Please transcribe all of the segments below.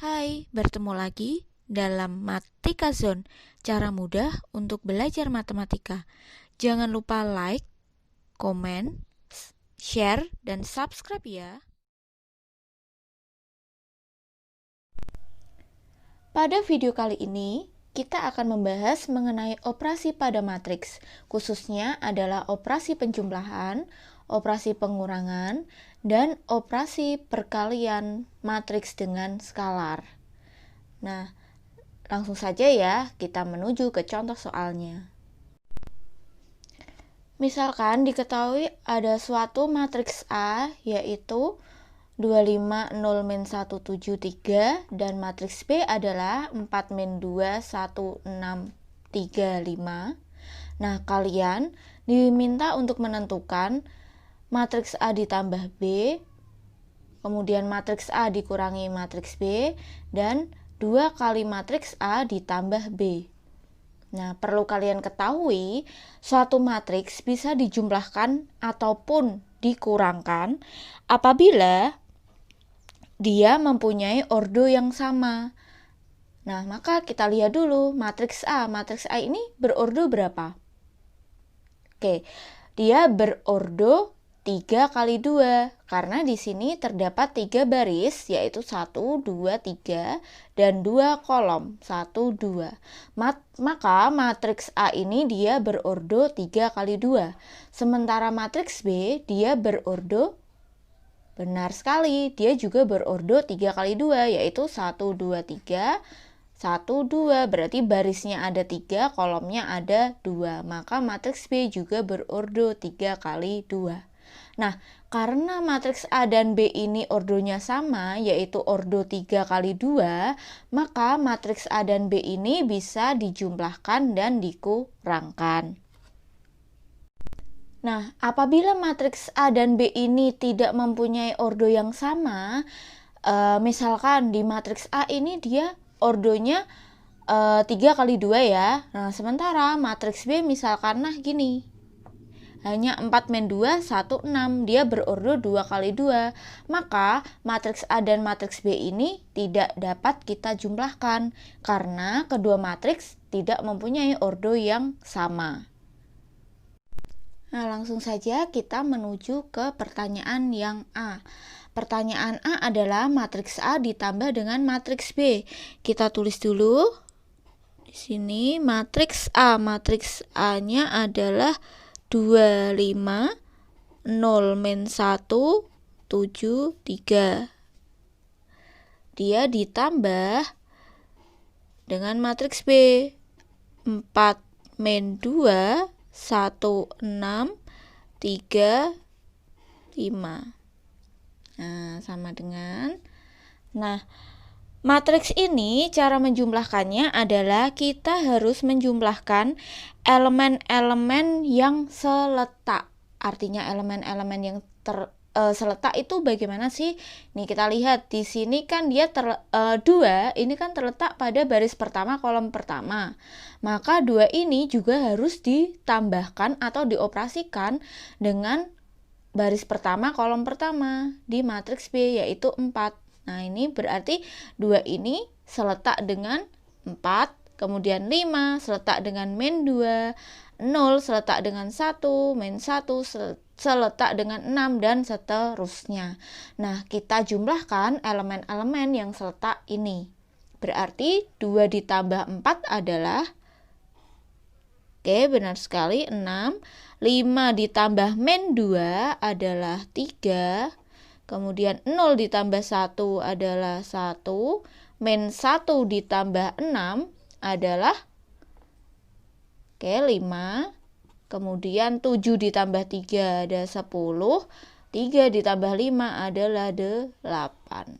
Hai, bertemu lagi dalam Matika Zone, cara mudah untuk belajar matematika. Jangan lupa like, komen, share, dan subscribe ya. Pada video kali ini, kita akan membahas mengenai operasi pada matriks, khususnya adalah operasi penjumlahan, operasi pengurangan, dan operasi perkalian matriks dengan skalar. Nah, langsung saja ya, kita menuju ke contoh soalnya. Misalkan diketahui ada suatu matriks A, yaitu 25, 0, min 1, 7, 3, dan matriks B adalah 4, min 2, 1, 6, 3, 5. Nah, kalian diminta untuk menentukan matriks A ditambah B, kemudian matriks A dikurangi matriks B, dan 2 kali matriks A ditambah B. Nah, perlu kalian ketahui, suatu matriks bisa dijumlahkan ataupun dikurangkan apabila dia mempunyai ordo yang sama. Nah, maka kita lihat dulu matriks A. Matriks A ini berordo berapa? Oke, dia berordo 3 kali 2, karena di sini terdapat 3 baris, yaitu 1, 2, 3, dan 2 kolom, 1, 2. Maka matriks A ini dia berordo 3 kali 2. Sementara matriks B, dia berordo, benar sekali, dia juga berordo 3 kali 2, yaitu 1, 2, 3, 1, 2, berarti barisnya ada 3, kolomnya ada 2. Maka matriks B juga berordo 3 kali 2. Nah, karena matriks A dan B ini ordonya sama, yaitu ordo 3 kali 2, maka matriks A dan B ini bisa dijumlahkan dan dikurangkan. Nah, apabila matriks A dan B ini tidak mempunyai ordo yang sama, misalkan di matriks A ini dia ordonya 3 kali 2 ya. Nah, sementara matriks B misalkan gini. Hanya 4 min 2, 1, 6. Dia berordo 2 kali 2. Maka matriks A dan matriks B ini tidak dapat kita jumlahkan karena kedua matriks tidak mempunyai ordo yang sama. Nah, langsung saja kita menuju ke pertanyaan yang A. Pertanyaan A adalah matriks A ditambah dengan matriks B. Kita tulis dulu. Di sini matriks A. Matriks A-nya adalah 25, 0, min 1, 7, 3. Dia ditambah dengan matriks B. 4, min 2, 1, 6, 3, 5. Nah, sama dengan. Nah, matriks ini cara menjumlahkannya adalah kita harus menjumlahkan elemen-elemen yang seletak. Artinya elemen-elemen yang seletak itu bagaimana sih? Nih kita lihat di sini kan dia 2 ini kan terletak pada baris pertama kolom pertama. Maka 2 ini juga harus ditambahkan atau dioperasikan dengan baris pertama kolom pertama di matriks B, yaitu 4. Nah, ini berarti 2 ini seletak dengan 4, kemudian 5 seletak dengan min 2, 0 seletak dengan 1, min 1 seletak dengan 6, dan seterusnya. Nah, kita jumlahkan elemen-elemen yang seletak ini. Berarti 2 ditambah 4 adalah, oke, benar sekali, 6. 5 ditambah min 2 adalah 3. Kemudian 0 ditambah 1 adalah 1. Min 1 ditambah 6 adalah, oke, 5. Kemudian 7 ditambah 3 ada 10. 3 ditambah 5 adalah 8.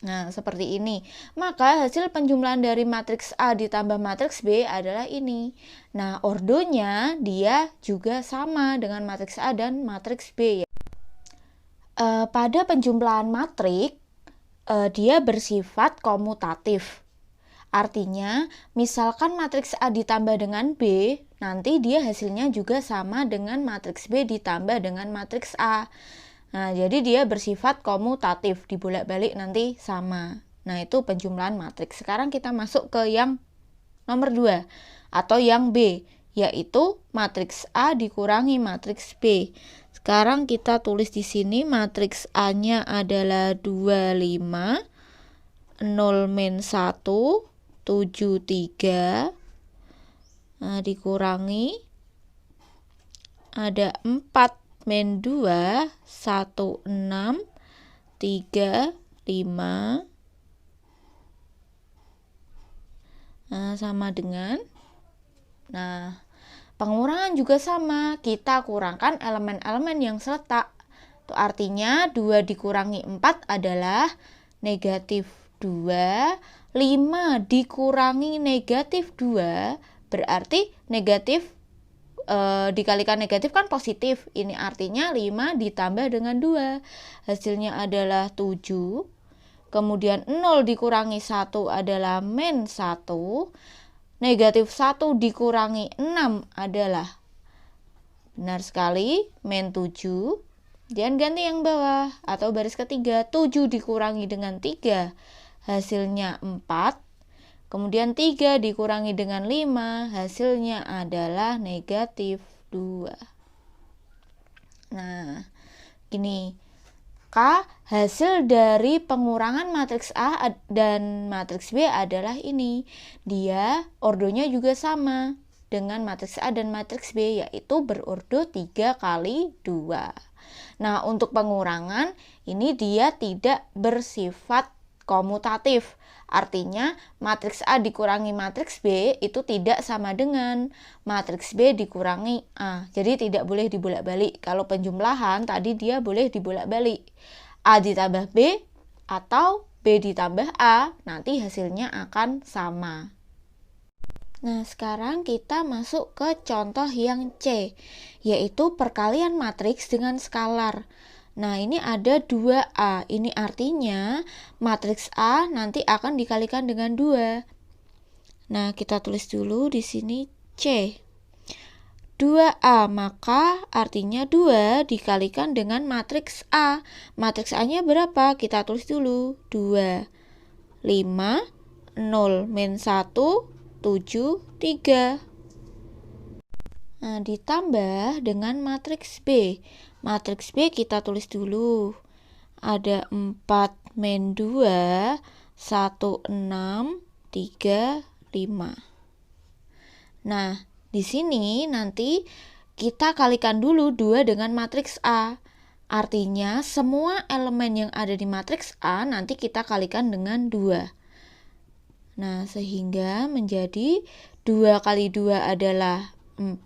Nah, seperti ini. Maka hasil penjumlahan dari matriks A ditambah matriks B adalah ini. Nah, ordonya dia juga sama dengan matriks A dan matriks B. Pada penjumlahan matrik, dia bersifat komutatif. Artinya, misalkan matriks A ditambah dengan B, nanti dia hasilnya juga sama dengan matriks B ditambah dengan matriks A. Nah, jadi dia bersifat komutatif, dibolak-balik nanti sama. Nah, itu penjumlahan matriks. Sekarang kita masuk ke yang nomor 2 atau yang B, yaitu matriks A dikurangi matriks B. Sekarang kita tulis di sini matriks A-nya adalah 25, 0 min 1, 7, 3. Nah, dikurangi ada 4 min 2, 1, 6, 3, 5. Nah, sama dengan. Nah, pengurangan juga sama. Kita kurangkan elemen-elemen yang seletak. Itu artinya 2 dikurangi 4 adalah negatif 2. 5 dikurangi negatif 2 berarti negatif dikalikan negatif kan positif. Ini artinya 5 ditambah dengan 2. Hasilnya adalah 7. Kemudian 0 dikurangi 1 adalah min 1. Negatif 1 dikurangi 6 adalah, benar sekali, min 7. Dan ganti yang bawah atau baris ketiga. 7 dikurangi dengan 3. Hasilnya 4. Kemudian 3 dikurangi dengan 5, hasilnya adalah negatif 2. Nah, gini. Hasil dari pengurangan matriks A dan matriks B adalah ini. Dia ordonya juga sama dengan matriks A dan matriks B, yaitu berordo 3 kali 2. Nah, untuk pengurangan, ini dia tidak bersifat komutatif. Artinya matriks A dikurangi matriks B itu tidak sama dengan matriks B dikurangi A. Jadi tidak boleh dibolak-balik. Kalau penjumlahan tadi dia boleh dibolak-balik. A ditambah B atau B ditambah A, nanti hasilnya akan sama. Nah, sekarang kita masuk ke contoh yang C, yaitu perkalian matriks dengan skalar. Nah, ini ada 2A. Ini artinya matriks A nanti akan dikalikan dengan 2. Nah, kita tulis dulu di sini C. 2A, maka artinya 2 dikalikan dengan matriks A. Matriks A-nya berapa? Kita tulis dulu. 2, 5, 0, min 1, 7, 3. Nah, ditambah dengan matriks B. Matriks B kita tulis dulu. Ada 4 min 2, 1, 6, 3, 5. Nah, di sini nanti kita kalikan dulu 2 dengan matriks A. Artinya semua elemen yang ada di matriks A nanti kita kalikan dengan 2. Nah, sehingga menjadi 2 kali 2 adalah 4,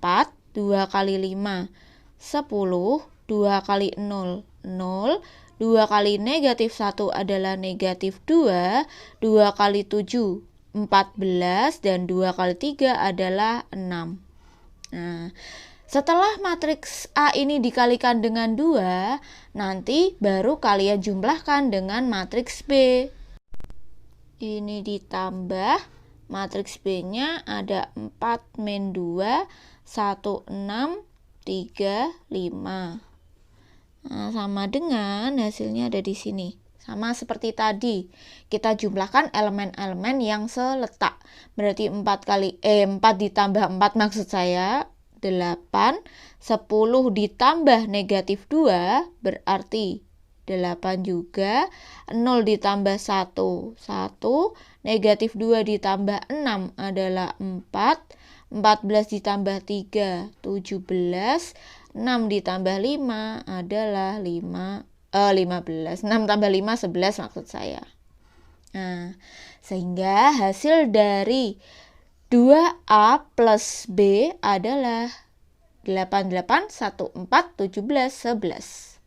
2 kali 5, 10, 2 kali 0, 0, 2 kali negatif 1 adalah negatif 2, 2 kali 7, 14, dan 2 kali 3 adalah 6. Nah, setelah matriks A ini dikalikan dengan 2, nanti baru kalian jumlahkan dengan matriks B. Ini ditambah, matriks B-nya ada 4 min 2, 1, 6, 3, 5. Nah, sama dengan hasilnya ada di sini. Sama seperti tadi, kita jumlahkan elemen-elemen yang seletak. Berarti 4 ditambah 4 maksud saya 8, 10 ditambah negatif 2 berarti 8 juga, 0 ditambah 1, 1, negatif 2 ditambah 6 adalah 4, 14 ditambah 3, 17, 6 ditambah 5 adalah 15. 6 tambah 5, 11 maksud saya. Nah, sehingga hasil dari 2A plus B adalah 88, 14, 17, 11.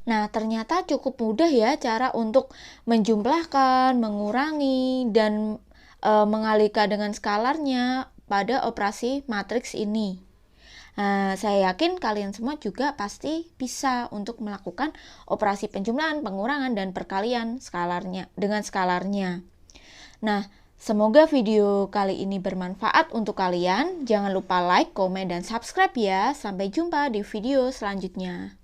Nah, ternyata cukup mudah ya cara untuk menjumlahkan, mengurangi, dan mengalihkan dengan skalarnya pada operasi matriks ini. Saya yakin kalian semua juga pasti bisa untuk melakukan operasi penjumlahan, pengurangan, dan perkalian dengan skalarnya. Nah, semoga video kali ini bermanfaat untuk kalian. Jangan lupa like, komen, dan subscribe ya. Sampai jumpa di video selanjutnya.